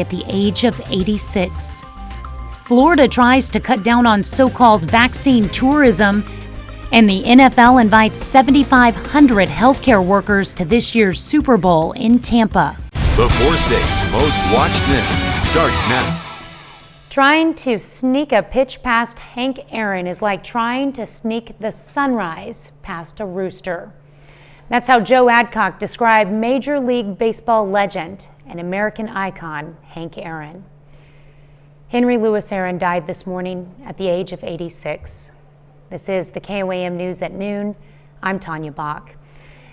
at the age of 86. Florida tries to cut down on so-called vaccine tourism, and the NFL invites 7,500 healthcare workers to this year's Super Bowl in Tampa. The four states most watched news starts now. Trying to sneak a pitch past Hank Aaron is like trying to sneak the sunrise past a rooster. That's how Joe Adcock described Major League Baseball legend and American icon Hank Aaron. Henry Louis Aaron died this morning at the age of 86. This is the KOAM News at noon. I'm Tanya Bach.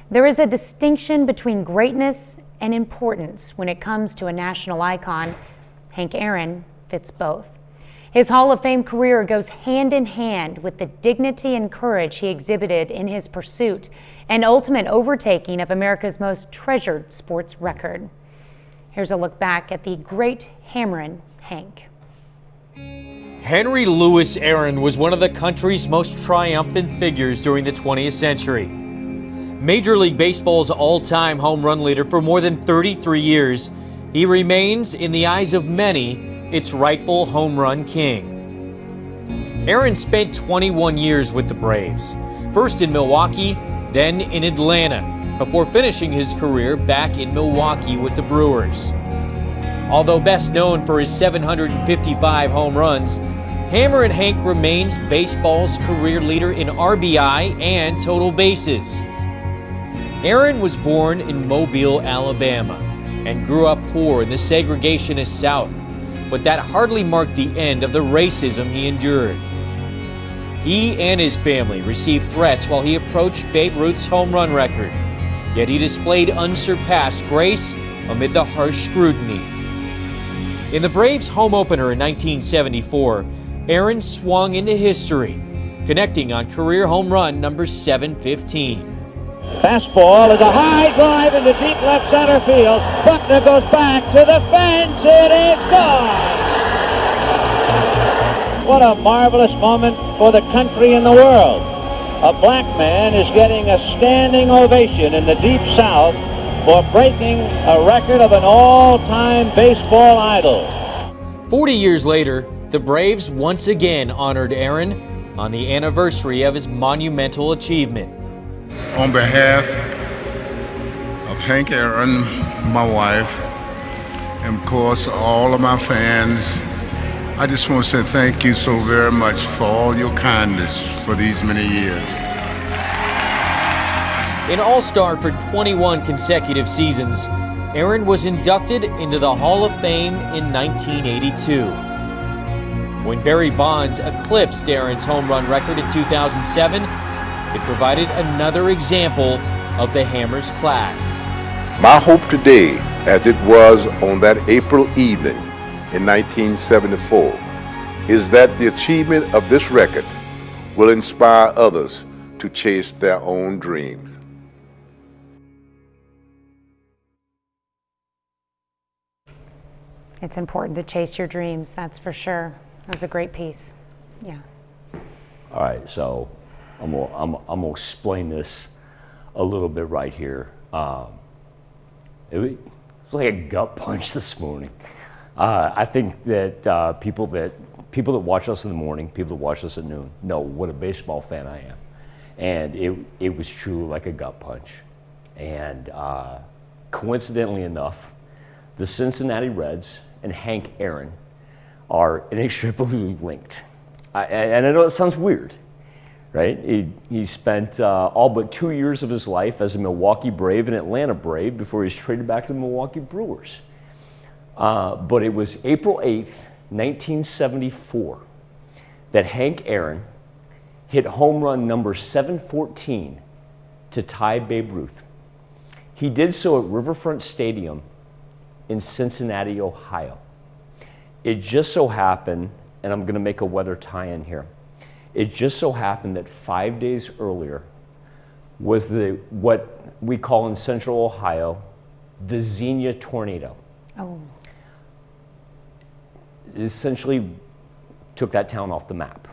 There is a distinction between greatness and importance when it comes to a national icon. Hank Aaron fits both. His Hall of Fame career goes hand in hand with the dignity and courage he exhibited in his pursuit and ultimate overtaking of America's most treasured sports record. Here's a look back at the great Hammerin' Hank. Henry Louis Aaron was one of the country's most triumphant figures during the 20th century. Major League Baseball's all-time home run leader for more than 33 years, he remains, in the eyes of many, its rightful home run king. Aaron spent 21 years with the Braves, first in Milwaukee, then in Atlanta, before finishing his career back in Milwaukee with the Brewers. Although best known for his 755 home runs, Hammerin' Hank remains baseball's career leader in RBI and total bases. Aaron was born in Mobile, Alabama, and grew up poor in the segregationist South, but that hardly marked the end of the racism he endured. He and his family received threats while he approached Babe Ruth's home run record, yet he displayed unsurpassed grace amid the harsh scrutiny. In the Braves' home opener in 1974, Aaron swung into history, connecting on career home run number 715. Fastball is a high drive into deep left center field. Buckner goes back to the fence. It is gone. What a marvelous moment for the country and the world. A black man is getting a standing ovation in the Deep South for breaking a record of an all-time baseball idol. 40 years later, the Braves once again honored Aaron on the anniversary of his monumental achievement. On behalf of Hank Aaron, my wife, and of course all of my fans, I just want to say thank you so very much for all your kindness for these many years. An All-Star for 21 consecutive seasons, Aaron was inducted into the Hall of Fame in 1982. When Barry Bonds eclipsed Aaron's home run record in 2007, it provided another example of the Hammer's class. My hope today, as it was on that April evening in 1974, is that the achievement of this record will inspire others to chase their own dreams. It's important to chase your dreams, that's for sure. That was a great piece. Yeah. All right, so I'm gonna explain this a little bit right here. It was like a gut punch this morning. I think that people that watch us in the morning, people that watch us at noon, know what a baseball fan I am, and it was truly like a gut punch. And coincidentally enough, the Cincinnati Reds and Hank Aaron are inextricably linked. And I know it sounds weird, right? He spent all but 2 years of his life as a Milwaukee Brave and Atlanta Brave before he was traded back to the Milwaukee Brewers. But it was April 8th, 1974, that Hank Aaron hit home run number 714 to tie Babe Ruth. He did so at Riverfront Stadium in Cincinnati, Ohio. It just so happened, and I'm gonna make a weather tie-in here, it just so happened that 5 days earlier was what we call in Central Ohio, the Xenia tornado. Oh. It essentially took that town off the map.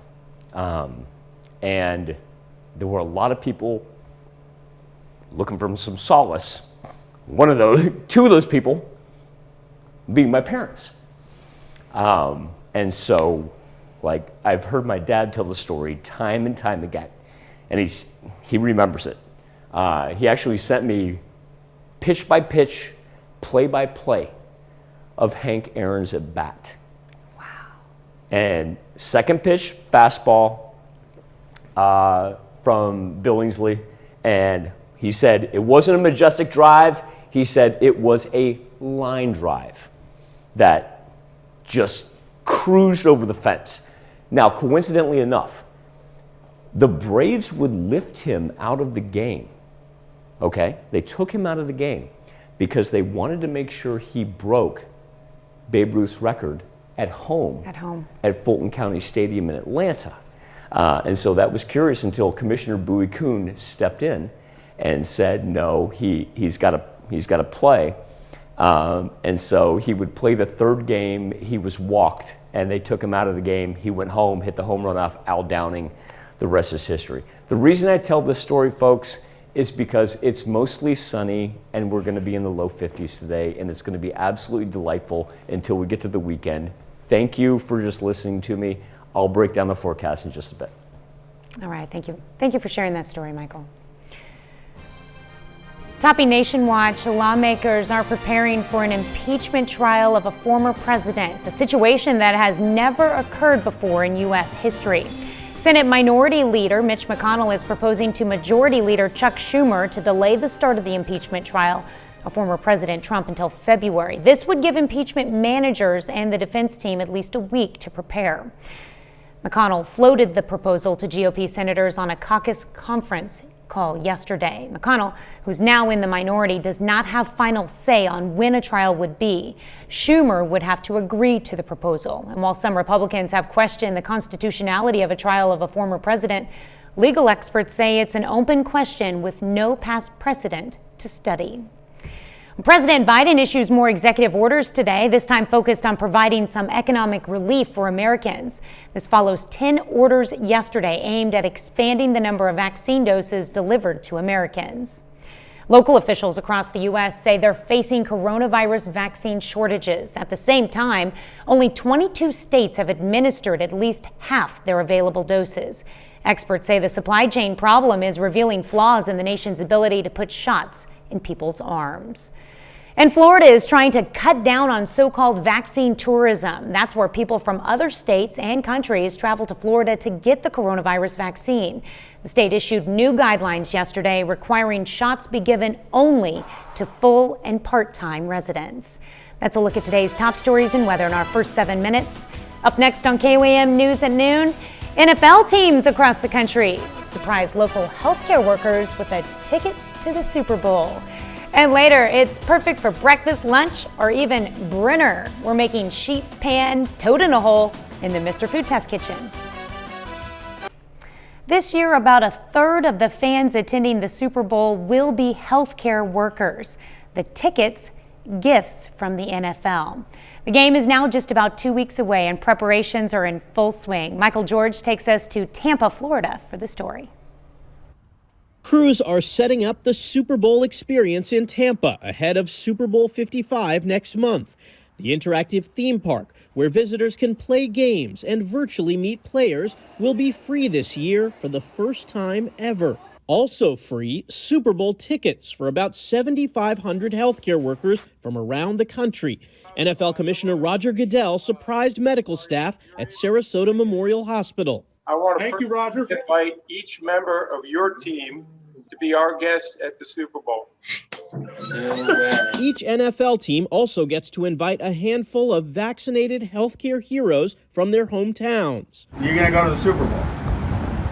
And there were a lot of people looking for some solace. Two of those people being my parents. And so, like, I've heard my dad tell the story time and time again, and he remembers it. He actually sent me pitch by pitch, play by play of Hank Aaron's at bat. Wow. And second pitch, fastball from Billingsley, and he said it wasn't a majestic drive. He said it was a line drive that just cruised over the fence. Now, coincidentally enough, the Braves would lift him out of the game. Okay? They took him out of the game because they wanted to make sure he broke Babe Ruth's record at home at Fulton County Stadium in Atlanta. And so that was curious until Commissioner Bowie Kuhn stepped in and said, no, he's got to play. And so he would play the third game. He was walked, and they took him out of the game. He went home, hit the home run off Al Downing. The rest is history. The reason I tell this story, folks, is because it's mostly sunny, and we're going to be in the low 50s today, and it's going to be absolutely delightful until we get to the weekend. Thank you for just listening to me. I'll break down the forecast in just a bit. All right, thank you. Thank you for sharing that story, Michael. Topping Nation Watch, lawmakers are preparing for an impeachment trial of a former president, a situation that has never occurred before in U.S. history. Senate Minority Leader Mitch McConnell is proposing to Majority Leader Chuck Schumer to delay the start of the impeachment trial of former President Trump until February. This would give impeachment managers and the defense team at least a week to prepare. McConnell floated the proposal to GOP senators on a caucus conference call yesterday. McConnell, who's now in the minority, does not have final say on when a trial would be. Schumer would have to agree to the proposal. And while some Republicans have questioned the constitutionality of a trial of a former president, legal experts say it's an open question with no past precedent to study. President Biden issues more executive orders today, this time focused on providing some economic relief for Americans. This follows 10 orders yesterday aimed at expanding the number of vaccine doses delivered to Americans. Local officials across the U.S. say they're facing coronavirus vaccine shortages. At the same time, only 22 states have administered at least half their available doses. Experts say the supply chain problem is revealing flaws in the nation's ability to put shots in people's arms. And Florida is trying to cut down on so-called vaccine tourism. That's where people from other states and countries travel to Florida to get the coronavirus vaccine. The state issued new guidelines yesterday requiring shots be given only to full and part-time residents. That's a look at today's top stories and weather in our first 7 minutes. Up next on KOAM News at noon, NFL teams across the country surprise local healthcare workers with a ticket to the Super Bowl. And later, it's perfect for breakfast, lunch, or even Brenner. We're making sheet pan toad in a hole in the Mr. Food Test Kitchen. This year, about a third of the fans attending the Super Bowl will be healthcare workers. The tickets, gifts from the NFL. The game is now just about 2 weeks away and preparations are in full swing. Michael George takes us to Tampa, Florida for the story. Crews are setting up the Super Bowl experience in Tampa ahead of Super Bowl 55 next month. The interactive theme park, where visitors can play games and virtually meet players, will be free this year for the first time ever. Also free, Super Bowl tickets for about 7,500 healthcare workers from around the country. NFL Commissioner Roger Goodell surprised medical staff at Sarasota Memorial Hospital. I want to invite each member of your team to be our guest at the Super Bowl. Each NFL team also gets to invite a handful of vaccinated healthcare heroes from their hometowns. You're going to go to the Super Bowl.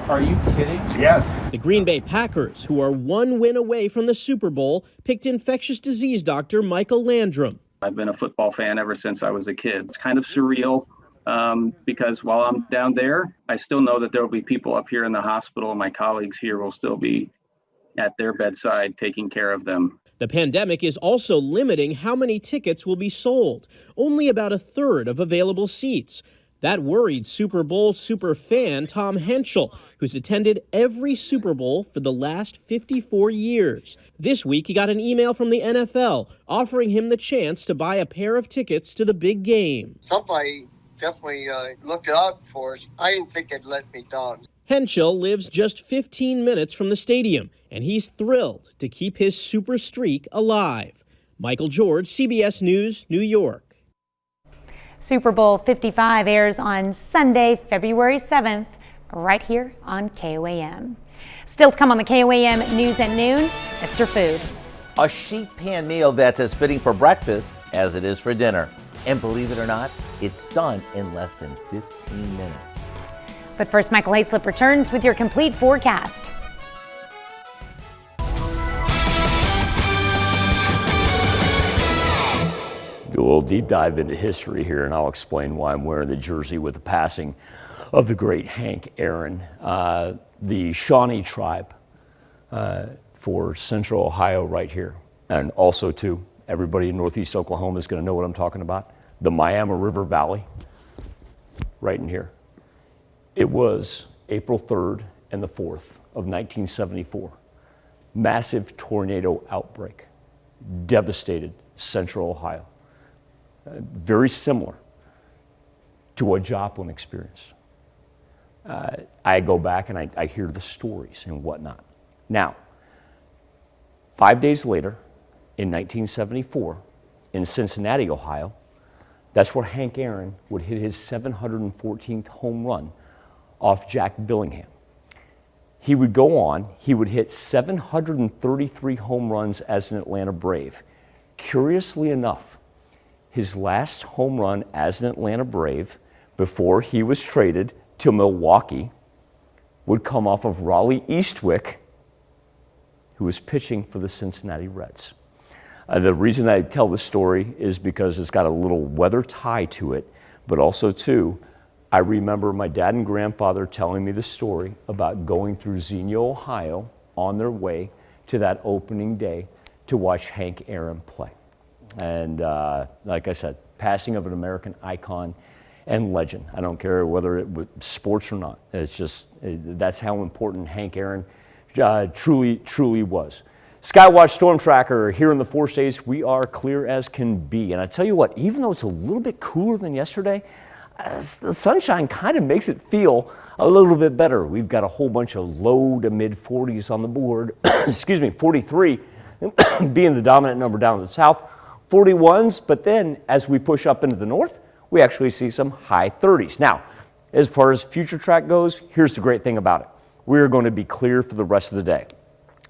Are you kidding? Yes. The Green Bay Packers, who are one win away from the Super Bowl, picked infectious disease doctor Michael Landrum. I've been a football fan ever since I was a kid. It's kind of surreal. Because while I'm down there, I still know that there will be people up here in the hospital, and my colleagues here will still be at their bedside taking care of them. The pandemic is also limiting how many tickets will be sold. Only about a third of available seats. That worried Super Bowl super fan Tom Henschel, who's attended every Super Bowl for the last 54 years. This week, he got an email from the NFL offering him the chance to buy a pair of tickets to the big game. Somebody definitely looked out for us. I didn't think they'd let me down. Henschel lives just 15 minutes from the stadium, and he's thrilled to keep his super streak alive. Michael George, CBS News, New York. Super Bowl 55 airs on Sunday, February 7th, right here on KOAM. Still to come on the KOAM News at Noon, Mr. Food. A sheet pan meal that's as fitting for breakfast as it is for dinner. And believe it or not, it's done in less than 15 minutes. But first, Michael Hayslip returns with your complete forecast. Do a little deep dive into history here, and I'll explain why I'm wearing the jersey with the passing of the great Hank Aaron. The Shawnee tribe for Central Ohio right here, and also too, everybody in Northeast Oklahoma is going to know what I'm talking about. The Miami River Valley, right in here. It was April 3rd and the 4th of 1974. Massive tornado outbreak devastated Central Ohio. Very similar to what Joplin experienced. I go back and I hear the stories and whatnot. Now, 5 days later, in 1974, in Cincinnati, Ohio, that's where Hank Aaron would hit his 714th home run off Jack Billingham. He would go on, he would hit 733 home runs as an Atlanta Brave. Curiously enough, his last home run as an Atlanta Brave before he was traded to Milwaukee would come off of Raleigh Eastwick, who was pitching for the Cincinnati Reds. The reason I tell the story is because it's got a little weather tie to it, but also too, I remember my dad and grandfather telling me the story about going through Xenia, Ohio on their way to that opening day to watch Hank Aaron play. And like I said, passing of an American icon and legend. I don't care whether it was sports or not. It's just, that's how important Hank Aaron truly was. Skywatch Storm Tracker here in the 4 states, we are clear as can be. And I tell you what, even though it's a little bit cooler than yesterday, the sunshine kind of makes it feel a little bit better. We've got a whole bunch of low to mid 40s on the board. Excuse me, 43 being the dominant number down in the south, 41s, but then as we push up into the north, we actually see some high 30s. Now, as far as future track goes, here's the great thing about it. We're going to be clear for the rest of the day.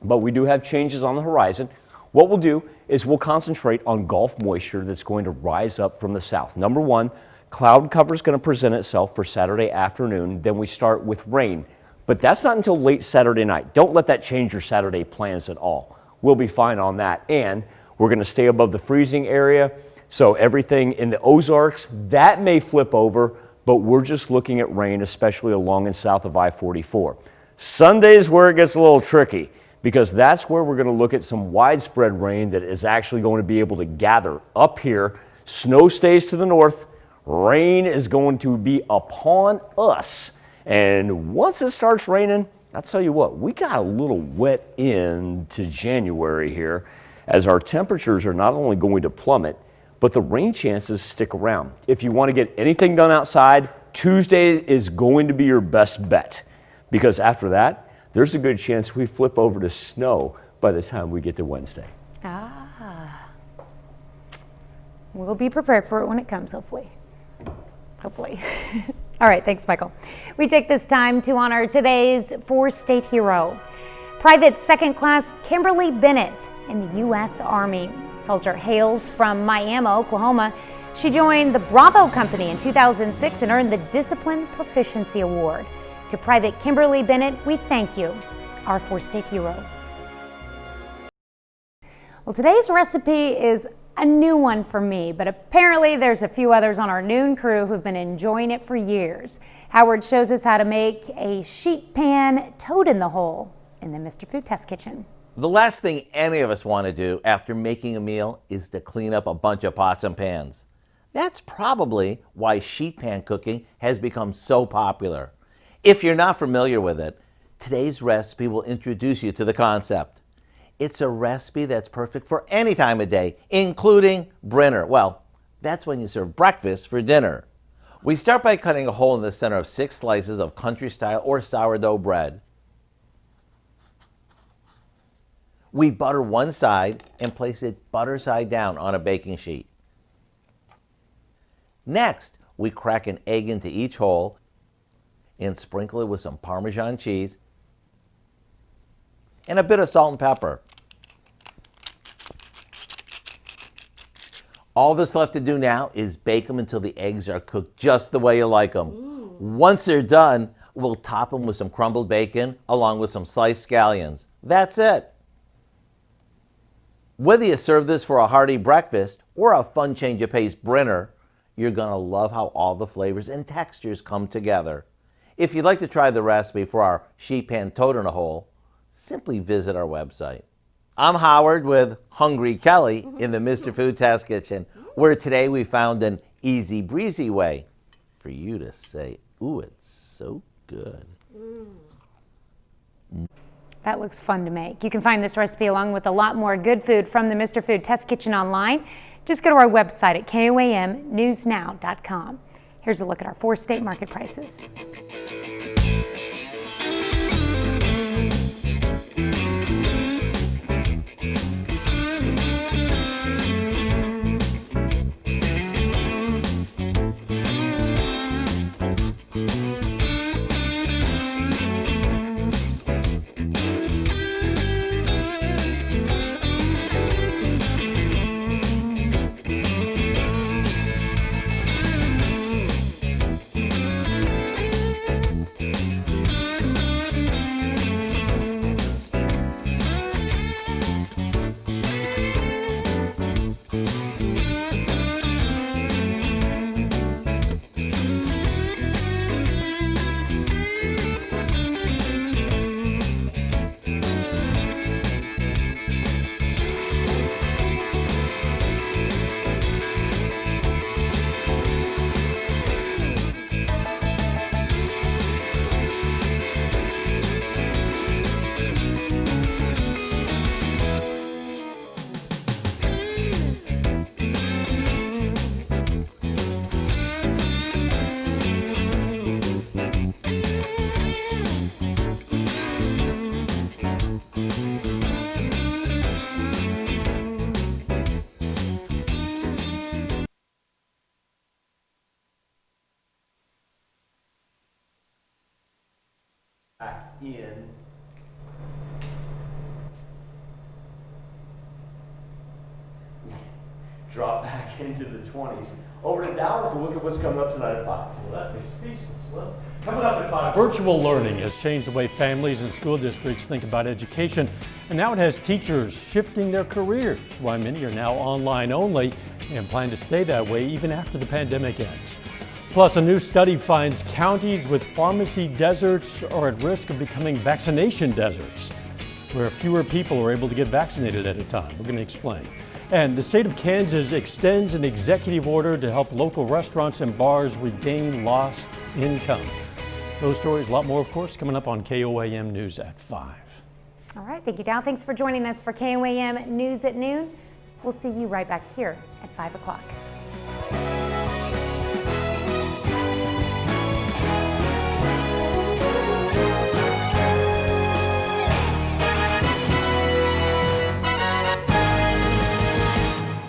But we do have changes on the horizon. What we'll do is we'll concentrate on Gulf moisture that's going to rise up from the south. Number one, cloud cover is going to present itself for Saturday afternoon. Then we start with rain. But that's not until late Saturday night. Don't let that change your Saturday plans at all. We'll be fine on that. And we're going to stay above the freezing area. So everything in the Ozarks, that may flip over, but we're just looking at rain, especially along and south of I-44. Sunday is where it gets a little tricky, because that's where we're going to look at some widespread rain that is actually going to be able to gather up here. Snow stays to the north. Rain is going to be upon us. And once it starts raining, I'll tell you what, we got a little wet into January here, as our temperatures are not only going to plummet, but the rain chances stick around. If you want to get anything done outside, Tuesday is going to be your best bet, because after that, there's a good chance we flip over to snow by the time we get to Wednesday. We'll be prepared for it when it comes, hopefully. All right, thanks, Michael. We take this time to honor today's 4-state hero, Private Second Class Kimberly Bennett in the U.S. Army. Soldier hails from Miami, Oklahoma. She joined the Bravo Company in 2006 and earned the Discipline Proficiency Award. To Private Kimberly Bennett, we thank you, our 4-state hero. Well, today's recipe is a new one for me, but apparently there's a few others on our noon crew who've been enjoying it for years. Howard shows us how to make a sheet pan toad in the hole in the Mr. Food Test Kitchen. The last thing any of us want to do after making a meal is to clean up a bunch of pots and pans. That's probably why sheet pan cooking has become so popular. If you're not familiar with it, today's recipe will introduce you to the concept. It's a recipe that's perfect for any time of day, including dinner. Well, that's when you serve breakfast for dinner. We start by cutting a hole in the center of 6 slices of country-style or sourdough bread. We butter one side and place it butter side down on a baking sheet. Next, we crack an egg into each hole and sprinkle it with some Parmesan cheese and a bit of salt and pepper. All that's left to do now is bake them until the eggs are cooked just the way you like them. Ooh. Once they're done, we'll top them with some crumbled bacon along with some sliced scallions. That's it. Whether you serve this for a hearty breakfast or a fun change of pace dinner, you're going to love how all the flavors and textures come together. If you'd like to try the recipe for our sheet pan toad in a hole, simply visit our website. I'm Howard with Hungry Kelly in the Mr. Food Test Kitchen, where today we found an easy breezy way for you to say, ooh, it's so good. That looks fun to make. You can find this recipe along with a lot more good food from the Mr. Food Test Kitchen online. Just go to our website at KOAMnewsnow.com. Here's a look at our 4 state market prices. Back in. Drop back into the 20s. Over to Dow to look at what's coming up tonight at 5. Well, that makes speechless. Well, coming up at 5. Virtual learning has changed the way families and school districts think about education, and now it has teachers shifting their careers. Why many are now online only and plan to stay that way even after the pandemic ends. Plus, a new study finds counties with pharmacy deserts are at risk of becoming vaccination deserts, where fewer people are able to get vaccinated at a time. We're going to explain. And the state of Kansas extends an executive order to help local restaurants and bars regain lost income. Those stories, a lot more, of course, coming up on KOAM News at 5. All right, thank you, Dow. Thanks for joining us for KOAM News at noon. We'll see you right back here at 5 o'clock.